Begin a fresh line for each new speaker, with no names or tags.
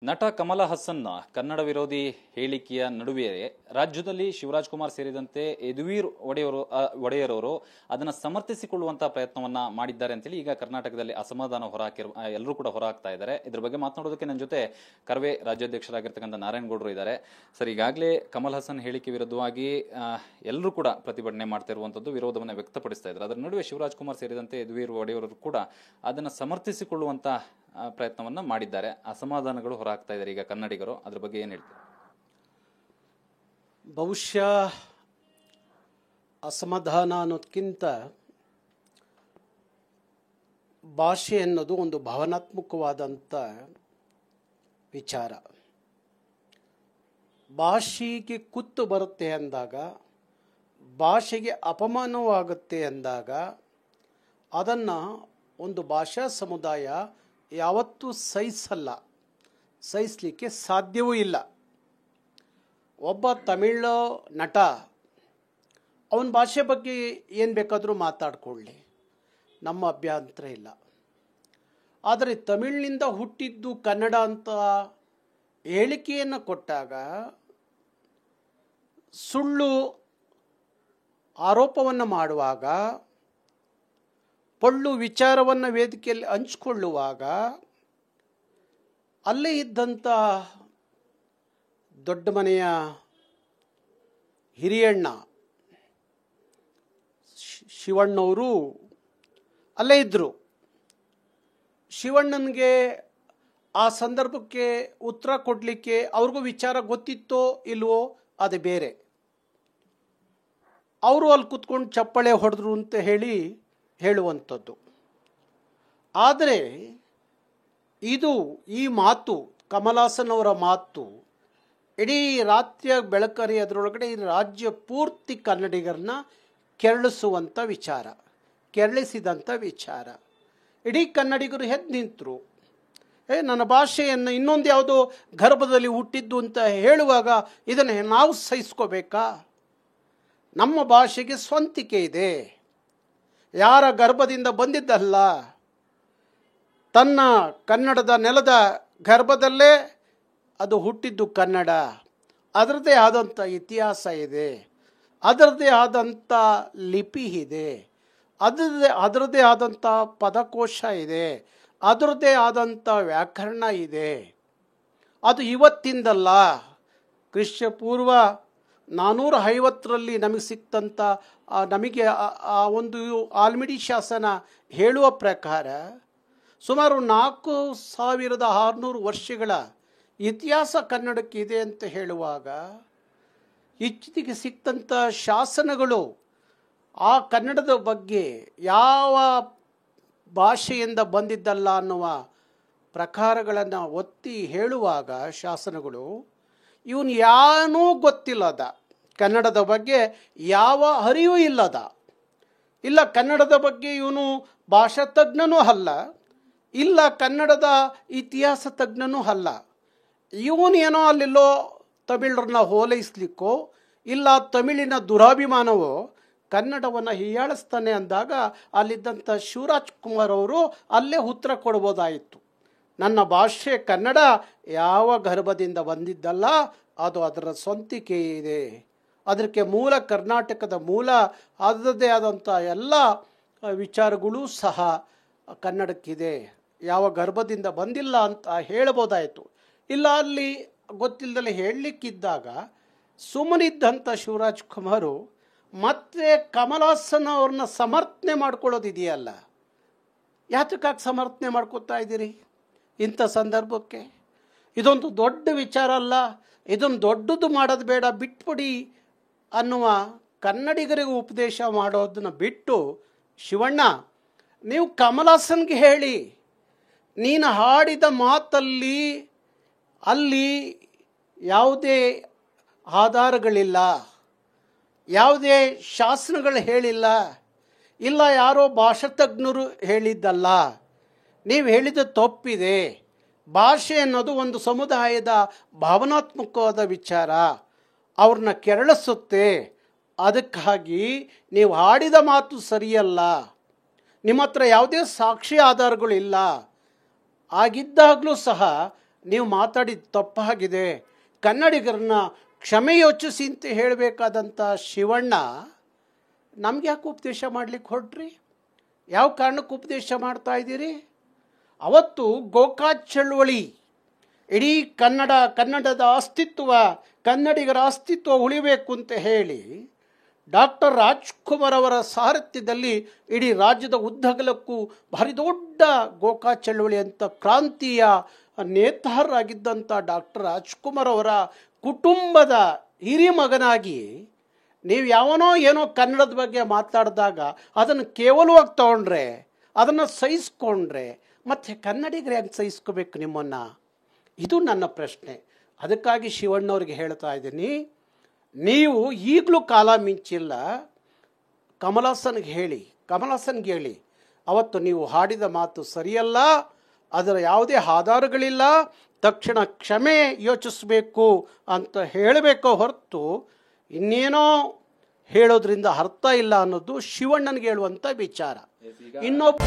ನಟ ಕಮಲ ಹಸನ್ನ ಕನ್ನಡ ವಿರೋಧಿ ಹೇಳಿಕೆಯ ನಡುವೆ ರಾಜ್ಯದಲ್ಲಿ ಶಿವರಾಜ್ ಕುಮಾರ್ ಸೇರಿದಂತೆ ಯದುವೀರ್ ಒಡೆಯರವರು ಅದನ್ನು ಸಮರ್ಥಿಸಿಕೊಳ್ಳುವಂತಹ ಪ್ರಯತ್ನವನ್ನ ಮಾಡಿದ್ದಾರೆ ಅಂತೇಳಿ ಈಗ ಕರ್ನಾಟಕದಲ್ಲಿ ಅಸಮಾಧಾನ ಎಲ್ಲರೂ ಕೂಡ ಹೊರಹಾಕ್ತಾ ಇದ್ದಾರೆ. ಇದ್ರ ಬಗ್ಗೆ ಮಾತನಾಡೋದಕ್ಕೆ ನನ್ನ ಜೊತೆ ಕರ್ವೆ ರಾಜ್ಯಾಧ್ಯಕ್ಷರಾಗಿರ್ತಕ್ಕಂಥ ನಾರಾಯಣಗೌಡರು ಇದ್ದಾರೆ. ಸರ್, ಈಗಾಗಲೇ ಕಮಲ್ ಹಸನ್ ಹೇಳಿಕೆ ವಿರುದ್ಧವಾಗಿ ಎಲ್ಲರೂ ಕೂಡ ಪ್ರತಿಭಟನೆ ಮಾಡ್ತಾ ಇರುವಂತದ್ದು, ವಿರೋಧವನ್ನು ವ್ಯಕ್ತಪಡಿಸ್ತಾ ಇದ್ದಾರೆ. ಅದರ ನಡುವೆ ಶಿವರಾಜ್ ಕುಮಾರ್ ಸೇರಿದಂತೆ ಯದುವೀರ್ ಒಡೆಯರವರು ಕೂಡ ಅದನ್ನು ಸಮರ್ಥಿಸಿಕೊಳ್ಳುವಂತ ಪ್ರಯತ್ನವನ್ನ ಮಾಡಿದ್ದಾರೆ. ಅಸಮಾಧಾನಗಳು ಹೊರಹಾಕ್ತಾ ಇದ್ದಾರೆ ಈಗ ಕನ್ನಡಿಗರು. ಅದ್ರ ಬಗ್ಗೆ ಏನು ಹೇಳ್ತಾರೆ?
ಬಹುಶಃ ಅಸಮಾಧಾನ ಅನ್ನೋದಕ್ಕಿಂತ ಭಾಷೆ ಅನ್ನೋದು ಒಂದು ಭಾವನಾತ್ಮಕವಾದಂಥ ವಿಚಾರ. ಭಾಷೆಗೆ ಕುತ್ತು ಬರುತ್ತೆ ಅಂದಾಗ, ಭಾಷೆಗೆ ಅಪಮಾನವಾಗುತ್ತೆ ಅಂದಾಗ ಅದನ್ನು ಒಂದು ಭಾಷಾ ಸಮುದಾಯ ಯಾವತ್ತೂ ಸಹಿಸಲಿಕ್ಕೆ ಸಾಧ್ಯವೂ ಇಲ್ಲ. ಒಬ್ಬ ತಮಿಳ್ ನಟ ಅವನ ಭಾಷೆ ಬಗ್ಗೆ ಏನು ಬೇಕಾದರೂ ಮಾತಾಡಿಕೊಳ್ಳಿ, ನಮ್ಮ ಅಭ್ಯಂತರ ಇಲ್ಲ. ಆದರೆ ತಮಿಳಿನಿಂದ ಹುಟ್ಟಿದ್ದು ಕನ್ನಡ ಅಂತ ಹೇಳಿಕೆಯನ್ನು ಕೊಟ್ಟಾಗ, ಸುಳ್ಳು ಆರೋಪವನ್ನು ಮಾಡುವಾಗ, ಪೊಳ್ಳು ವಿಚಾರವನ್ನು ವೇದಿಕೆಯಲ್ಲಿ ಹಂಚಿಕೊಳ್ಳುವಾಗ ಅಲ್ಲೇ ಇದ್ದಂಥ ದೊಡ್ಡ ಮನೆಯ ಹಿರಿಯಣ್ಣ ಶಿವಣ್ಣವರು ಅಲ್ಲೇ ಇದ್ದರು. ಶಿವಣ್ಣನಿಗೆ ಆ ಸಂದರ್ಭಕ್ಕೆ ಉತ್ತರ ಕೊಡಲಿಕ್ಕೆ ಅವ್ರಿಗೂ ವಿಚಾರ ಗೊತ್ತಿತ್ತೋ ಇಲ್ವೋ ಅದು ಬೇರೆ. ಅವರು ಅಲ್ಲಿ ಕೂತ್ಕೊಂಡು ಚಪ್ಪಾಳೆ ಹೊಡೆದ್ರು ಅಂತ ಹೇಳುವಂಥದ್ದು. ಆದರೆ ಈ ಮಾತು, ಕಮಲಾಸನ್ ಅವರ ಮಾತು ಇಡೀ ರಾತ್ರಿಯ ಬೆಳಕರಿ ಅದರೊಳಗಡೆ ಈ ರಾಜ್ಯ ಪೂರ್ತಿ ಕನ್ನಡಿಗರನ್ನ ಕೆರಳಿಸಿದಂಥ ವಿಚಾರ. ಇಡೀ ಕನ್ನಡಿಗರು ಎದ್ದು ನಿಂತರು. ನನ್ನ ಭಾಷೆಯನ್ನು ಇನ್ನೊಂದು ಯಾವುದೋ ಗರ್ಭದಲ್ಲಿ ಹುಟ್ಟಿದ್ದು ಅಂತ ಹೇಳುವಾಗ ಇದನ್ನು ನಾವು ಸಹಿಸ್ಕೋಬೇಕಾ? ನಮ್ಮ ಭಾಷೆಗೆ ಸ್ವಂತಿಕೆ ಇದೆ. ಯಾರ ಗರ್ಭದಿಂದ ಬಂದಿದ್ದಲ್ಲ, ತನ್ನ ಕನ್ನಡದ ನೆಲದ ಗರ್ಭದಲ್ಲೇ ಅದು ಹುಟ್ಟಿದ್ದು ಕನ್ನಡ. ಅದರದ್ದೇ ಆದಂಥ ಇತಿಹಾಸ ಇದೆ, ಅದರದ್ದೇ ಆದಂಥ ಲಿಪಿ ಇದೆ, ಅದರದ್ದೇ ಆದಂಥ ಪದಕೋಶ ಇದೆ, ಅದರದ್ದೇ ಆದಂಥ ವ್ಯಾಕರಣ ಇದೆ. ಅದು ಇವತ್ತಿಂದಲ್ಲ, ಕ್ರಿಸ್ತಪೂರ್ವ 450ರಲ್ಲಿ ನಮಗೆ ಸಿಕ್ತಂಥ ನಮಗೆ ಆ ಒಂದು ಆಲ್ಮಿಡಿ ಶಾಸನ ಹೇಳುವ ಪ್ರಕಾರ ಸುಮಾರು 4600 ವರ್ಷಗಳ ಇತಿಹಾಸ ಕನ್ನಡಕ್ಕೆ ಇದೆ ಅಂತ ಹೇಳುವಾಗ, ಇತ್ತೀಚೆಗೆ ಸಿಕ್ತಂಥ ಶಾಸನಗಳು ಆ ಕನ್ನಡದ ಬಗ್ಗೆ ಯಾವ ಭಾಷೆಯಿಂದ ಬಂದಿದ್ದಲ್ಲ ಅನ್ನುವ ಪ್ರಕಾರಗಳನ್ನು ಒತ್ತಿ ಹೇಳುವಾಗ, ಶಾಸನಗಳು ಇವನು ಏನೂ ಗೊತ್ತಿಲ್ಲದ, ಕನ್ನಡದ ಬಗ್ಗೆ ಯಾವ ಅರಿವು ಇಲ್ಲ, ಕನ್ನಡದ ಬಗ್ಗೆ ಇವನು ಭಾಷಾ ತಜ್ಞನೂ ಅಲ್ಲ, ಇಲ್ಲ ಕನ್ನಡದ ಇತಿಹಾಸ ತಜ್ಞನೂ ಅಲ್ಲ, ಇವನೇನೋ ಅಲ್ಲೆಲ್ಲೋ ತಮಿಳರನ್ನ ಹೋಲೈಸಲಿಕ್ಕೋ ಇಲ್ಲ ತಮಿಳಿನ ದುರಾಭಿಮಾನವೋ ಕನ್ನಡವನ್ನು ಹೀಯಾಳಿಸ್ತಾನೆ ಅಂದಾಗ ಅಲ್ಲಿದ್ದಂಥ ಶಿವರಾಜ್ ಕುಮಾರ್ ಅವರು ಅಲ್ಲೇ ಉತ್ತರ ಕೊಡ್ಬೋದಾಯಿತು. ನನ್ನ ಭಾಷೆ ಕನ್ನಡ ಯಾವ ಗರ್ಭದಿಂದ ಬಂದಿದ್ದಲ್ಲ, ಅದು ಅದರ ಸ್ವಂತಿಕೆ ಇದೆ, ಅದಕ್ಕೆ ಮೂಲ ಕರ್ನಾಟಕದ ಮೂಲ ಅದರದ್ದೇ ಆದಂಥ ಎಲ್ಲ ವಿಚಾರಗಳೂ ಸಹ ಕನ್ನಡಕ್ಕಿದೆ, ಯಾವ ಗರ್ಭದಿಂದ ಬಂದಿಲ್ಲ ಅಂತ ಹೇಳ್ಬೋದಾಯಿತು. ಇಲ್ಲ ಅಲ್ಲಿ ಗೊತ್ತಿಲ್ಲದಲ್ಲೇ ಹೇಳಲಿಕ್ಕಿದ್ದಾಗ ಸುಮ್ಮನಿದ್ದಂಥ ಶಿವರಾಜ್ ಕುಮಾರು ಮತ್ತೆ ಕಮಲಾಸನ್ ಅವ್ರನ್ನ ಸಮರ್ಥನೆ ಮಾಡ್ಕೊಳ್ಳೋದಿದೆಯಲ್ಲ, ಯಾತಕ್ಕಾಗಿ ಸಮರ್ಥನೆ ಮಾಡ್ಕೋತಾ ಇದ್ದೀರಿ ಇಂಥ ಸಂದರ್ಭಕ್ಕೆ? ಇದೊಂದು ದೊಡ್ಡ ವಿಚಾರ ಅಲ್ಲ, ಇದೊಂದು ದೊಡ್ಡದು ಮಾಡೋದು ಬೇಡ, ಬಿಟ್ಬಿಡಿ ಅನ್ನುವ ಕನ್ನಡಿಗರಿಗೆ ಉಪದೇಶ ಮಾಡೋದನ್ನು ಬಿಟ್ಟು, ಶಿವಣ್ಣ ನೀವು ಕಮಲಾಸನ್ಗೆ ಹೇಳಿ, ನೀನು ಹಾಡಿದ ಮಾತಲ್ಲಿ ಅಲ್ಲಿ ಯಾವುದೇ ಆಧಾರಗಳಿಲ್ಲ, ಯಾವುದೇ ಶಾಸನಗಳು ಹೇಳಿಲ್ಲ, ಇಲ್ಲ ಯಾರೋ ಭಾಷಾ ತಜ್ಞರು ಹೇಳಿದ್ದಲ್ಲ, ನೀವು ಹೇಳಿದ ತಪ್ಪಿದೆ. ಭಾಷೆ ಅನ್ನೋದು ಒಂದು ಸಮುದಾಯದ ಭಾವನಾತ್ಮಕವಾದ ವಿಚಾರ, ಅವ್ರನ್ನ ಕೆರಳಿಸುತ್ತೆ. ಅದಕ್ಕಾಗಿ ನೀವು ಹಾಡಿದ ಮಾತು ಸರಿಯಲ್ಲ, ನಿಮ್ಮ ಹತ್ರ ಯಾವುದೇ ಸಾಕ್ಷಿ ಆಧಾರಗಳಿಲ್ಲ. ಆಗಿದ್ದಾಗಲೂ ಸಹ ನೀವು ಮಾತಾಡಿದ ತಪ್ಪಾಗಿದೆ, ಕನ್ನಡಿಗರನ್ನ ಕ್ಷಮೆ ಯೋಚಿಸಿ ಅಂತ ಹೇಳಬೇಕಾದಂಥ ಶಿವಣ್ಣ ನಮ್ಗೆ ಯಾಕೆ ಉಪದೇಶ ಮಾಡಲಿಕ್ಕೆ ಹೊರಟ್ರಿ? ಯಾವ ಕಾರಣಕ್ಕೆ ಉಪದೇಶ ಮಾಡ್ತಾ ಇದ್ದೀರಿ? ಅವತ್ತು ಗೋಕಾಕ್ ಚಳುವಳಿ ಇಡೀ ಕನ್ನಡದ ಅಸ್ತಿತ್ವ, ಕನ್ನಡಿಗರ ಅಸ್ತಿತ್ವ ಉಳಿಬೇಕು ಅಂತ ಹೇಳಿ ಡಾಕ್ಟರ್ ರಾಜ್ಕುಮಾರ್ ಅವರ ಸಾರಥ್ಯದಲ್ಲಿ ಇಡೀ ರಾಜ್ಯದ ಉದ್ದಗಲಕ್ಕೂ ಭಾರಿ ದೊಡ್ಡ ಗೋಕಾಕ್ ಚಳುವಳಿ ಅಂತ ಕ್ರಾಂತಿಯ ನೇತಾರರಾಗಿದ್ದಂಥ ಡಾಕ್ಟರ್ ರಾಜ್ಕುಮಾರ್ ಅವರ ಕುಟುಂಬದ ಹಿರಿಯ ಮಗನಾಗಿ ನೀವು ಯಾವನೋ ಏನೋ ಕನ್ನಡದ ಬಗ್ಗೆ ಮಾತಾಡಿದಾಗ ಅದನ್ನು ಕೇವಲವಾಗಿ ತಗೊಂಡ್ರೆ, ಅದನ್ನು ಸಹಿಸ್ಕೊಂಡ್ರೆ ಮತ್ತೆ ಕನ್ನಡಿಗರು ಹೆಂಗೆ ಸಹಿಸ್ಕೋಬೇಕು ನಿಮ್ಮನ್ನು? ಇದು ನನ್ನ ಪ್ರಶ್ನೆ. ಅದಕ್ಕಾಗಿ ಶಿವಣ್ಣವ್ರಿಗೆ ಹೇಳ್ತಾ ಇದ್ದೀನಿ, ನೀವು ಈಗಲೂ ಕಾಲ ಮಿಂಚಿಲ್ಲ. ಕಮಲಾಸನ್ಗೆ ಹೇಳಿ ಅವತ್ತು ನೀವು ಹಾಡಿದ ಮಾತು ಸರಿಯಲ್ಲ, ಅದರ ಯಾವುದೇ ಆಧಾರಗಳಿಲ್ಲ, ತಕ್ಷಣ ಕ್ಷಮೆ ಯೋಚಿಸಬೇಕು ಅಂತ ಹೇಳಬೇಕೋ ಹೊರತು ಇನ್ನೇನೋ ಹೇಳೋದ್ರಿಂದ ಅರ್ಥ ಇಲ್ಲ ಅನ್ನೋದು ಶಿವಣ್ಣನಿಗೆ ಹೇಳುವಂಥ ವಿಚಾರ. ಇನ್ನೊಬ್ಬ